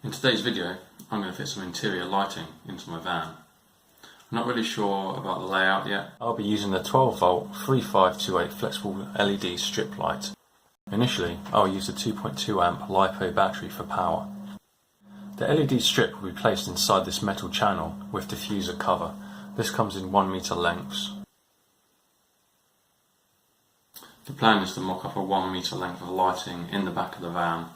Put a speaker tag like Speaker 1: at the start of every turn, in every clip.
Speaker 1: In today's video, I'm going to fit some interior lighting into my van. I'm not really sure about the layout yet. I'll be using the 12 volt 3528 flexible LED strip light. Initially, I'll use a 2.2 amp LiPo battery for power. The LED strip will be placed inside this metal channel with diffuser cover. This comes in 1 meter lengths. The plan is to mock up a 1 meter length of lighting in the back of the van,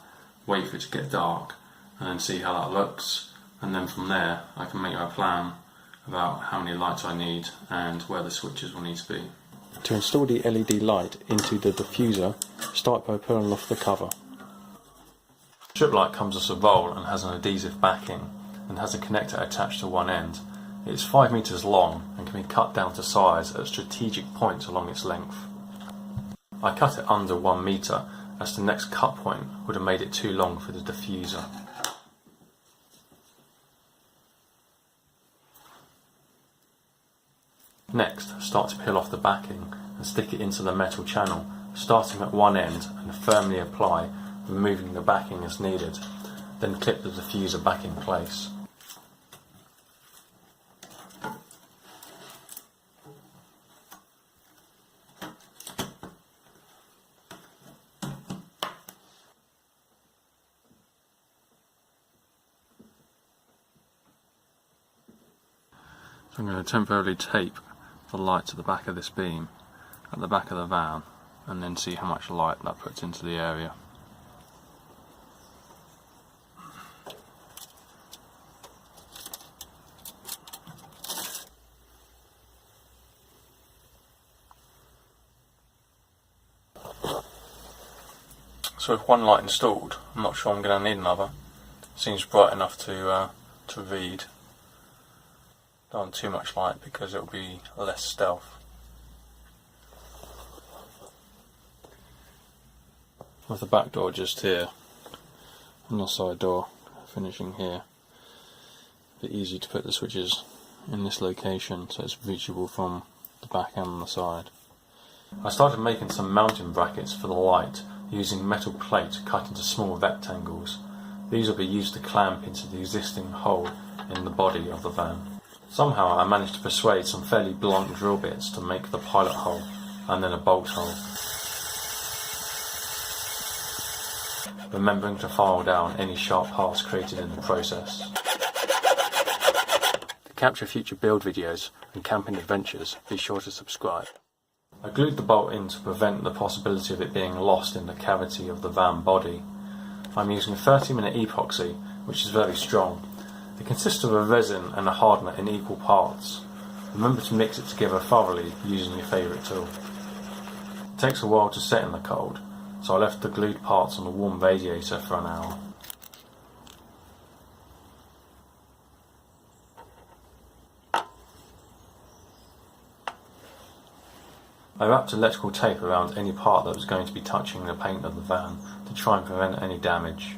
Speaker 1: wait for it to get dark, and then see how that looks, and then from there I can make my plan about how many lights I need and where the switches will need to be.
Speaker 2: To install the LED light into the diffuser, start by pulling off the cover.
Speaker 1: The strip light comes as a roll and has an adhesive backing and has a connector attached to one end. It is 5 meters long and can be cut down to size at strategic points along its length. I cut it under 1 meter as the next cut point would have made it too long for the diffuser. Next, start to peel off the backing and stick it into the metal channel, starting at one end and firmly apply, removing the backing as needed. Then clip the diffuser back in place. So I'm going to temporarily tape the light to the back of this beam at the back of the van and then see how much light that puts into the area. So with one light installed, I'm not sure I'm going to need another. Seems bright enough to read. Don't want too much light because it will be less stealth. With the back door just here, and the side door finishing here, a bit easy to put the switches in this location so it's reachable from the back and the side. I started making some mounting brackets for the light using metal plate cut into small rectangles. These will be used to clamp into the existing hole in the body of the van. Somehow I managed to persuade some fairly blunt drill bits to make the pilot hole and then a bolt hole. Remembering to file down any sharp parts created in the process. To capture future build videos and camping adventures, be sure to subscribe. I glued the bolt in to prevent the possibility of it being lost in the cavity of the van body. I'm using 30-minute epoxy, which is very strong. It consists of a resin and a hardener in equal parts. Remember to mix it together thoroughly using your favourite tool. It takes a while to set in the cold, so I left the glued parts on a warm radiator for an hour. I wrapped electrical tape around any part that was going to be touching the paint of the van to try and prevent any damage.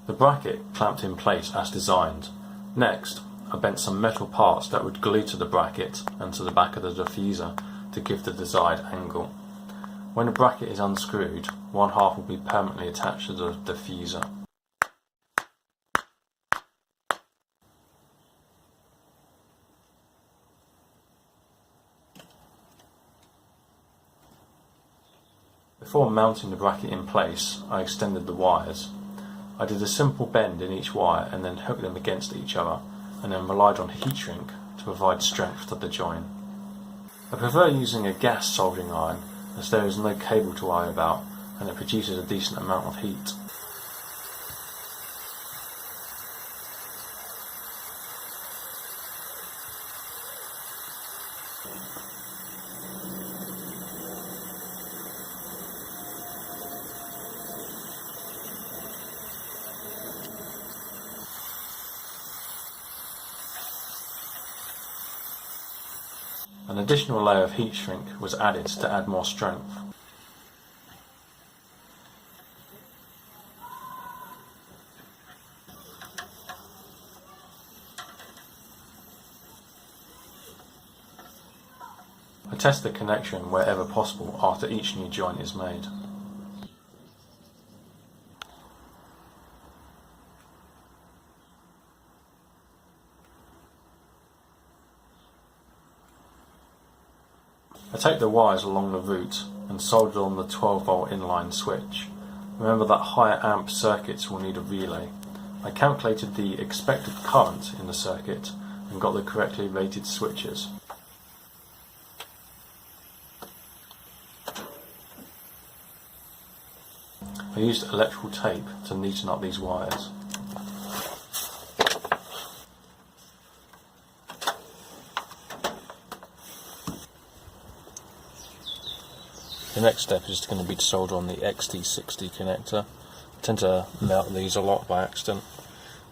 Speaker 1: The bracket clamped in place as designed. Next, I bent some metal parts that would glue to the bracket and to the back of the diffuser to give the desired angle. When the bracket is unscrewed, one half will be permanently attached to the diffuser. Before mounting the bracket in place, I extended the wires. I did a simple bend in each wire and then hooked them against each other, and then relied on heat shrink to provide strength to the join. I prefer using a gas soldering iron as there is no cable to worry about and it produces a decent amount of heat. An additional layer of heat shrink was added to add more strength. test the connection wherever possible after each new joint is made. I take the wires along the route and solder on the 12-volt inline switch. Remember that higher amp circuits will need a relay. I calculated the expected current in the circuit and got the correctly rated switches. I used electrical tape to neaten up these wires. The next step is going to be to solder on the XT60 connector. I tend to melt these a lot by accident,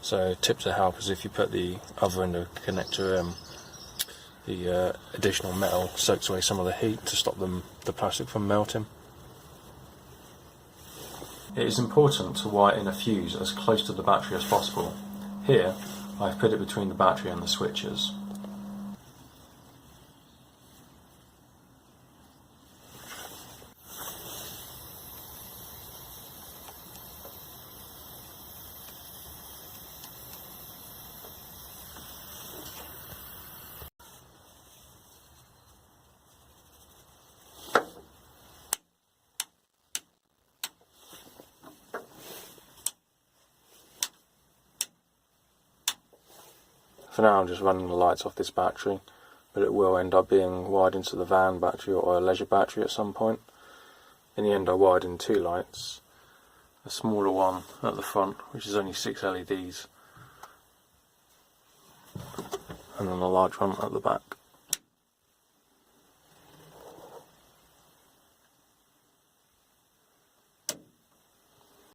Speaker 1: so a tip to help is if you put the other end of the connector in, the additional metal soaks away some of the heat to stop the plastic from melting. It is important to wire in a fuse as close to the battery as possible. Here, I've put it between the battery and the switches. For now I'm just running the lights off this battery, but it will end up being wired into the van battery or a leisure battery at some point. In the end I wired in two lights, a smaller one at the front which is only 6 LEDs, and then a large one at the back.